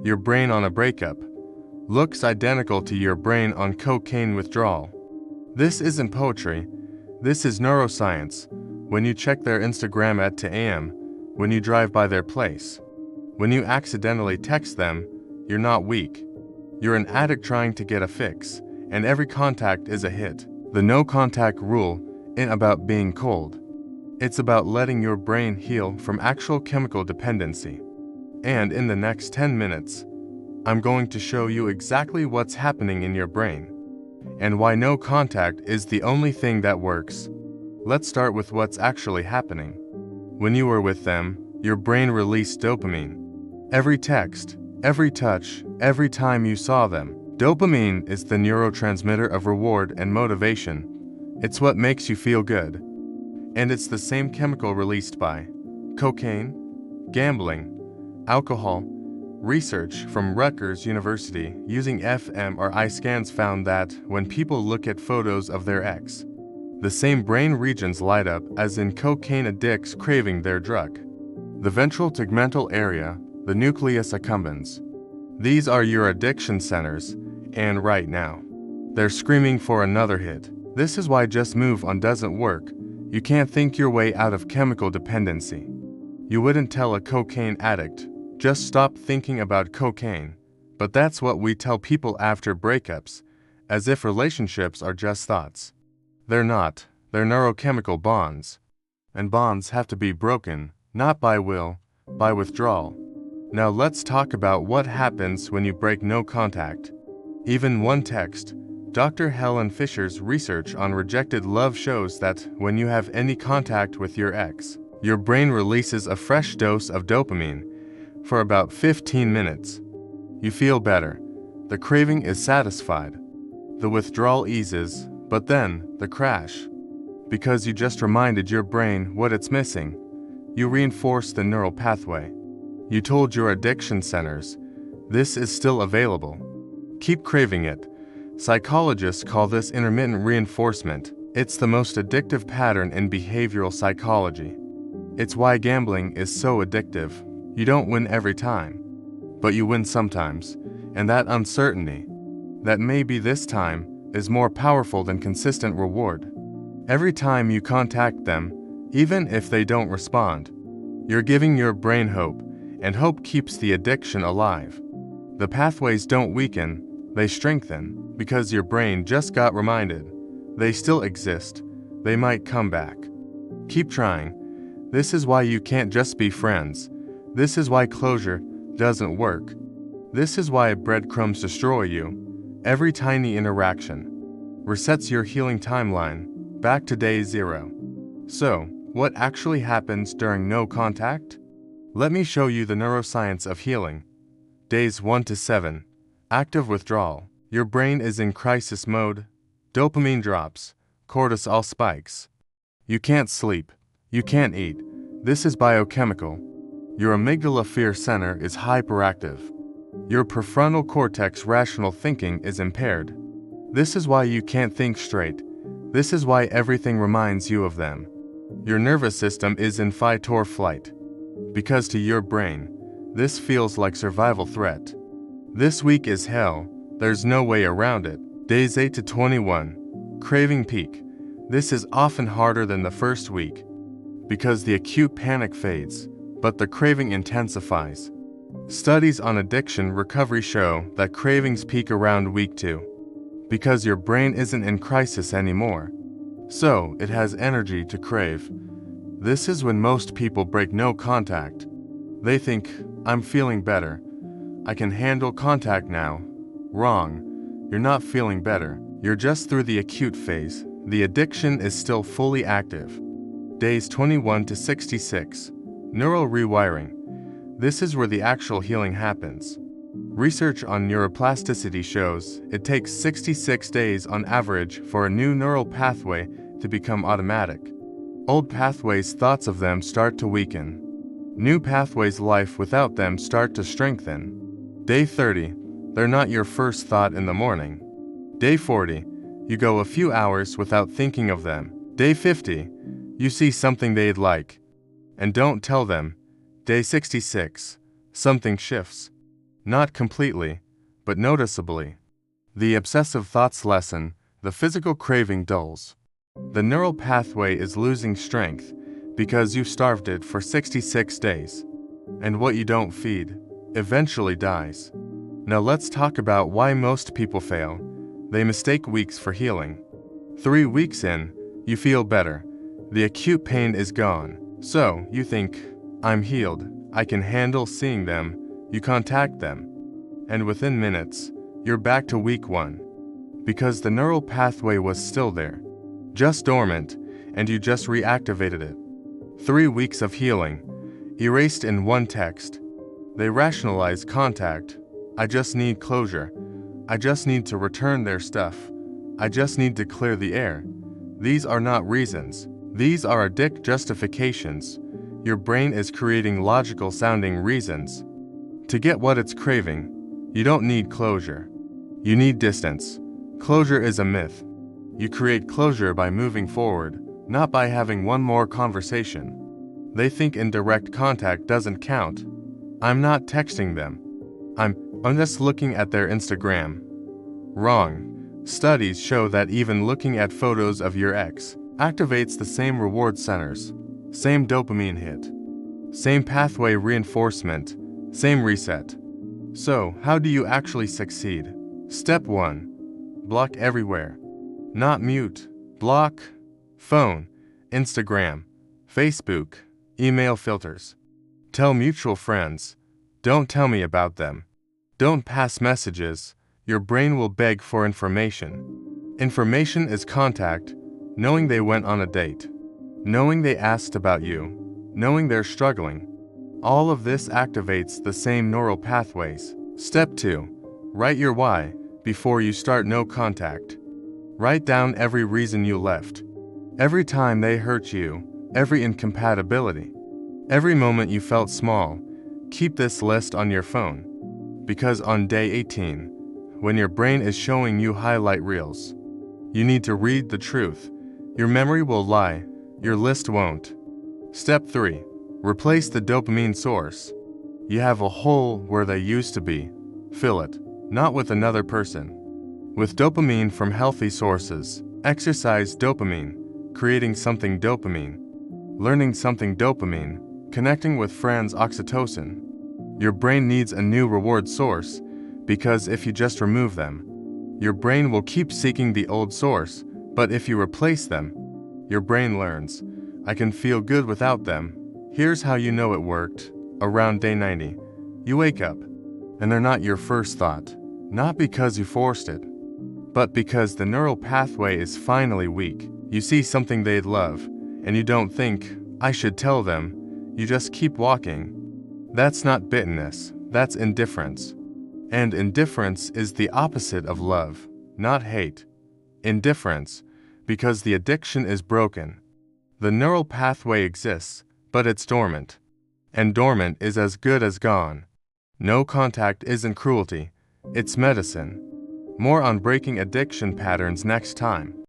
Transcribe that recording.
Your brain on a breakup looks identical to your brain on cocaine withdrawal. This isn't poetry, this is neuroscience. When you check their Instagram at 2 a.m., when you drive by their place, when you accidentally text them, you're not weak. You're an addict trying to get a fix, and every contact is a hit. The no contact rule isn't about being cold. It's about letting your brain heal from actual chemical dependency. And in the next 10 minutes, I'm going to show you exactly what's happening in your brain and why no contact is the only thing that works. Let's start with what's actually happening. When you were with them, your brain released dopamine. Every text, every touch, every time you saw them. Dopamine is the neurotransmitter of reward and motivation. It's what makes you feel good. And it's the same chemical released by cocaine, gambling, alcohol. Research from Rutgers University using fMRI scans found that when people look at photos of their ex, the same brain regions light up as in cocaine addicts craving their drug. The ventral tegmental area, the nucleus accumbens. These are your addiction centers, and right now, they're screaming for another hit. This is why Just Move On doesn't work. You can't think your way out of chemical dependency. You wouldn't tell a cocaine addict, just stop thinking about cocaine. But that's what we tell people after breakups, as if relationships are just thoughts. They're not, they're neurochemical bonds. And bonds have to be broken, not by will, by withdrawal. Now let's talk about what happens when you break no contact. Even one text. Dr. Helen Fisher's research on rejected love shows that when you have any contact with your ex, your brain releases a fresh dose of dopamine. For about 15 minutes, you feel better. The craving is satisfied. The withdrawal eases, but then, the crash. Because you just reminded your brain what it's missing. You reinforced the neural pathway. You told your addiction centers, this is still available. Keep craving it. Psychologists call this intermittent reinforcement. It's the most addictive pattern in behavioral psychology. It's why gambling is so addictive. You don't win every time, but you win sometimes, and that uncertainty, that maybe this time, is more powerful than consistent reward. Every time you contact them, even if they don't respond, you're giving your brain hope, and hope keeps the addiction alive. The pathways don't weaken, they strengthen, because your brain just got reminded. They still exist, they might come back. Keep trying. This is why you can't just be friends. This is why closure doesn't work. This is why breadcrumbs destroy you. Every tiny interaction resets your healing timeline back to day zero. So, what actually happens during no contact? Let me show you the neuroscience of healing. Days 1 to 7. Active withdrawal. Your brain is in crisis mode. Dopamine drops. Cortisol spikes. You can't sleep. You can't eat. This is biochemical. Your amygdala fear center is hyperactive. Your prefrontal cortex rational thinking is impaired. This is why you can't think straight. This is why everything reminds you of them. Your nervous system is in fight or flight. Because to your brain, this feels like survival threat. This week is hell. There's no way around it. Days 8 to 21. Craving peak. This is often harder than the first week. Because the acute panic fades, but the craving intensifies. Studies on addiction recovery show that cravings peak around week 2. Because your brain isn't in crisis anymore. So, it has energy to crave. This is when most people break no contact. They think, I'm feeling better. I can handle contact now. Wrong. You're not feeling better. You're just through the acute phase. The addiction is still fully active. Days 21 to 66. Neural rewiring. This is where the actual healing happens. Research on neuroplasticity shows it takes 66 days on average for a new neural pathway to become automatic. Old pathways, thoughts of them start to weaken. New pathways, life without them start to strengthen. Day 30, they're not your first thought in the morning. Day 40, you go a few hours without thinking of them. Day 50, you see something they'd like, and don't tell them. Day 66, something shifts. Not completely, but noticeably. The obsessive thoughts lessen, the physical craving dulls. The neural pathway is losing strength because you've starved it for 66 days. And what you don't feed eventually dies. Now let's talk about why most people fail. They mistake weeks for healing. 3 weeks in, you feel better. The acute pain is gone. So, you think, I'm healed, I can handle seeing them. You contact them. And within minutes, you're back to week 1. Because the neural pathway was still there, just dormant, and you just reactivated it. 3 weeks of healing, erased in one text. They rationalize contact. I just need closure. I just need to return their stuff. I just need to clear the air. These are not reasons. These are addict justifications. Your brain is creating logical-sounding reasons. To get what it's craving, you don't need closure. You need distance. Closure is a myth. You create closure by moving forward, not by having one more conversation. They think indirect contact doesn't count. I'm not texting them. I'm just looking at their Instagram. Wrong. Studies show that even looking at photos of your ex activates the same reward centers, same dopamine hit, same pathway reinforcement, same reset. So, how do you actually succeed? Step 1. Block everywhere. Not mute. Block. Phone, Instagram, Facebook, email filters. Tell mutual friends. Don't tell me about them. Don't pass messages. Your brain will beg for information. Information is contact, knowing they went on a date, knowing they asked about you, knowing they're struggling. All of this activates the same neural pathways. Step 2. Write your why before you start no contact. Write down every reason you left, every time they hurt you, every incompatibility, every moment you felt small. Keep this list on your phone. Because on day 18, when your brain is showing you highlight reels, you need to read the truth. Your memory will lie, your list won't. Step 3. Replace the dopamine source. You have a hole where they used to be. Fill it, not with another person. With dopamine from healthy sources. Exercise dopamine, creating something dopamine, learning something dopamine, connecting with friends oxytocin. Your brain needs a new reward source, because if you just remove them, your brain will keep seeking the old source, but if you replace them, your brain learns, I can feel good without them. Here's how you know it worked. Around day 90, you wake up, and they're not your first thought, not because you forced it, but because the neural pathway is finally weak. You see something they'd love, and you don't think, I should tell them, you just keep walking. That's not bitterness, that's indifference. And indifference is the opposite of love, not hate. Indifference, because the addiction is broken. The neural pathway exists, but it's dormant. And dormant is as good as gone. No contact isn't cruelty, it's medicine. More on breaking addiction patterns next time.